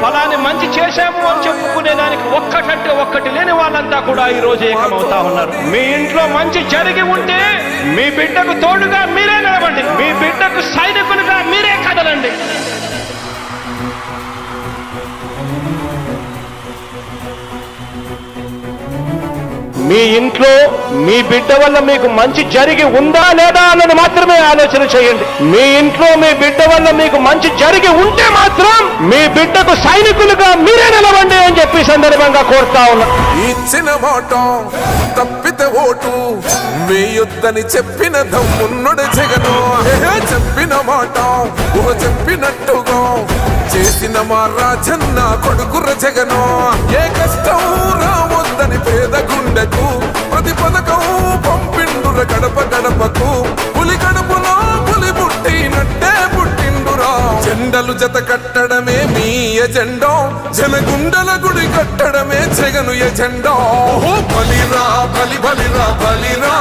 ఫలాన్ని మంచి చేశాము అని చెప్పుకునే దానికి ఒక్కటంటే ఒక్కటి లేని వాళ్ళంతా కూడా ఈ రోజు ఏకమవుతా ఉన్నారు. మీ ఇంట్లో మంచి జరిగి ఉంటే మీ బిడ్డకు తోడుగా మీరే నిలబండి, మీ బిడ్డకు సైనికులుగా మీరే కదలండి. మీ ఇంట్లో మీ బిడ్డ వల్ల మీకు మంచి జరిగి ఉందా లేదా అన్నది మాత్రమే ఆలోచన చేయండి. మీ ఇంట్లో మీ బిడ్డ వల్ల మీకు మంచి జరిగి ఉంటే మాత్రం మీ బిడ్డకు సైనికులుగా మీరే నిలవండి అని చెప్పి సందర్భంగా కోరుతా ఉన్నా. ఇచ్చిన మాట తప్పితే ఓటు వేయొద్దని చెప్పిన దమ్మున్నడు జగను. చెప్పిన మాట చెప్పినట్టుగా చేసిన మా రాజన్న కొడుకుర జగను. ఏ కష్టం రావద్దని పేద గుండెకు ప్రతి పథకం పంపిండుర గడప గడపకు. పులి గడపలో పులి పుట్టినట్టే పుట్టిండురా. జెండలు జత కట్టడమే మీ ఎజెండా, జనగుండల గుడి కట్టడమే జగను ఎజెండా. బలిరా బలి బలిరా బలిరా,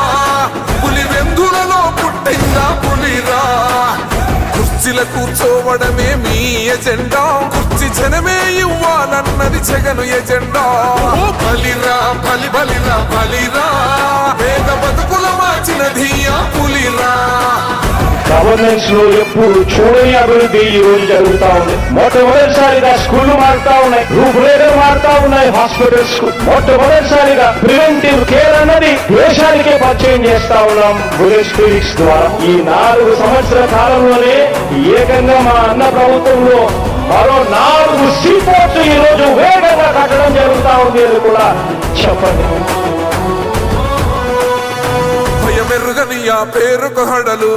పులి వెందులలో పుట్టిందా పులిరా. కుర్చీల కూర్చోవడమే మీ ఎజెండా, కుర్చీ జనమే ఇవ్వాలన్నది జగను ఎజెండా. బలిరా బలి బలిరా బలిరా, పేద బతుకుల మార్చినది ఆ పులిరా. గవర్నెన్స్ లో ఎప్పుడు చూడని అభివృద్ధి ఈ రోజు జరుగుతా ఉంది. మొట్టమొదటిసారిగా స్కూళ్లు మారుతా ఉన్నాయి, రూపురేఖలు మారుతా ఉన్నాయి, హాస్పిటల్స్ మొట్టమొదటిసారిగా ప్రివెంటివ్ కేర్ అన్నది దేశానికే పరిచయం చేస్తా ఉన్నాం బుల్లెట్ క్లినిక్స్ ద్వారా. ఈ 4 సంవత్సరాల కాలంలోనే ఏకంగా మా అన్న ప్రభుత్వంలో మరో 4 సీపోర్ట్స్ ఈ రోజు వేగంగా కట్టడం జరుగుతా ఉంది అని కూడా చెప్పండి. భయమెరుగని ఆ పేరుకు హడలు,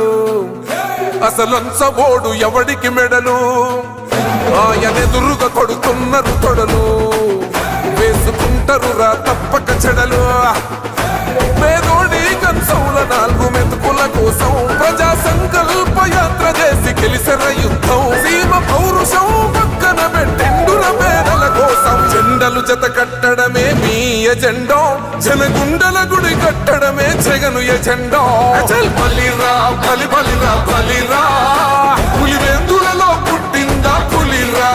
అసలంచబోడు ఎవడికి మెడలు. ఆయనెదురుగా కొడుతున్నారు తొడలు, వేసుకుంటారు రా తప్పక చెడలు. పేదోడి కంచంల 4 మెతుకుల కోసం ప్రజా సంకల్ప యాత్ర చేసి గెలిసిన యుద్ధం. సీమ పౌరుషం పక్కన పెట్టిండుల పేదల కోసం. జెండలు జత కట్టడమే మీ ఎజెండా, జనగుండల గుడి కట్టడమే జగను ఎజెండా. బలిరా బలి బలిరా బలిరా, పులివెందులలో పుట్టిందా పులిరా.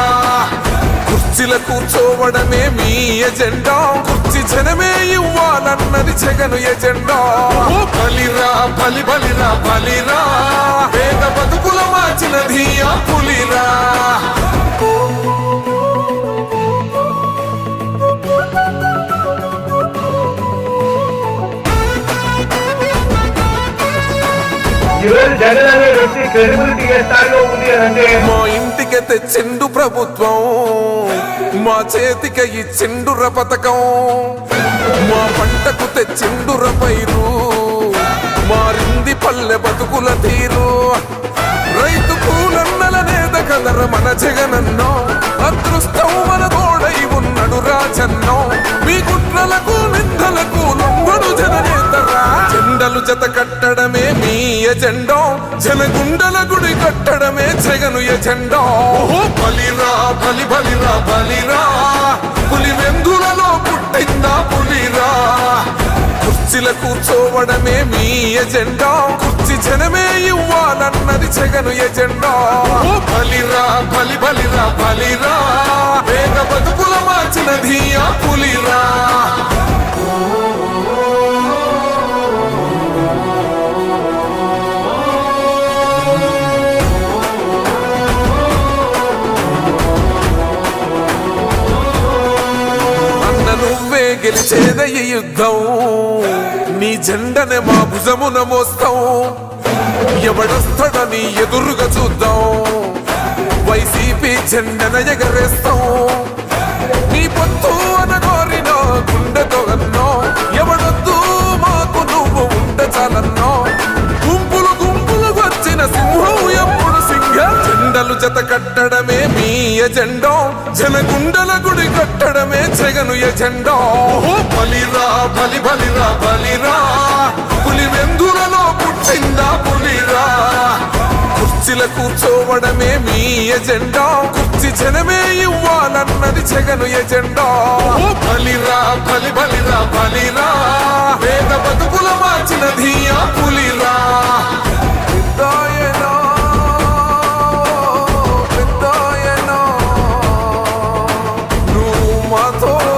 కుర్చీల కూర్చోవడమే మీ ఎజెండా, కుర్చీ జనమే ఇవ్వాలన్నది జగను ఎజెండా. బలిరా బలి బలిరా బలిరా, పేద బతుకుల మార్చినది ఆ పులిరా. జగన్ అనే వ్యక్తి క్రెడిబిలిటీ ఏ స్థాయిలో ఉంది అంటే మా ఇంటికి తెచ్చిండు ప్రభుత్వం, మా చేతికి ఇచ్చిండుర పథకం. మా పంటకు తెచ్చిండుర పైరు, మారింది పల్లె బతుకుల తీరు. రైతు కూలన్నల నేత కదర మన జగనన్నో, అదృష్టం మన తోడై ఉన్నడు రాజన్నో. మీ కుట్రలకు నిందలకు లొంగడు జననేతరా. జెండలు జత కట్టడమే మీ ఎజెండా, జనగుండల గుడి కట్టడమే జగను ఎజెండా. బలిరా బలి బలిరా బలిరా, పులి వెందులలో పుట్టిందా పులిరా. కుర్చీల కూర్చోవడమే మీ ఎజెండా, కుర్చీ జనమే ఇవ్వాలన్నది జగను ఎజెండా. బలిరా బలి బలిరా బలిరా, పేద బతుకుల మార్చినది ఆ పులిరా. గెలిచేద ఈ యుద్ధం, నీ జెండనే మా భుజమున మోస్తాం. ఎవడొస్తాడని ఎదురుగా చూద్దాం, వైసీపీ జెండన ఎగరేస్తాం. నీ పొత్తు అనగోరిన గుండెతో అన్నో, ఎవడొద్దు మాకు నువ్వు ఉంటే చాలన్నో. గుంపులు గుంపులు వచ్చిన సింహం ఎప్పుడు సింహ. జెండలు జత కట్టడమే మీ ఎజెండా, జనగుండల గుడి కట్టడమే జగను ఎజెండా. బలిరా బలి బలిరా బలిరా, పులి వెందులలో పుట్టిందా పులిరా. కుర్చీల కూర్చోవడమే మీ ఎజెండా, కుర్చీ జనమే ఇవ్వాలన్నది జగను ఎజెండా. బలిరా బలి బలిరా బలిరా, పేద బతుకుల మార్చినది ఆ పులిరా. పెద్దాయనో పెద్దాయనో పొత్తుతో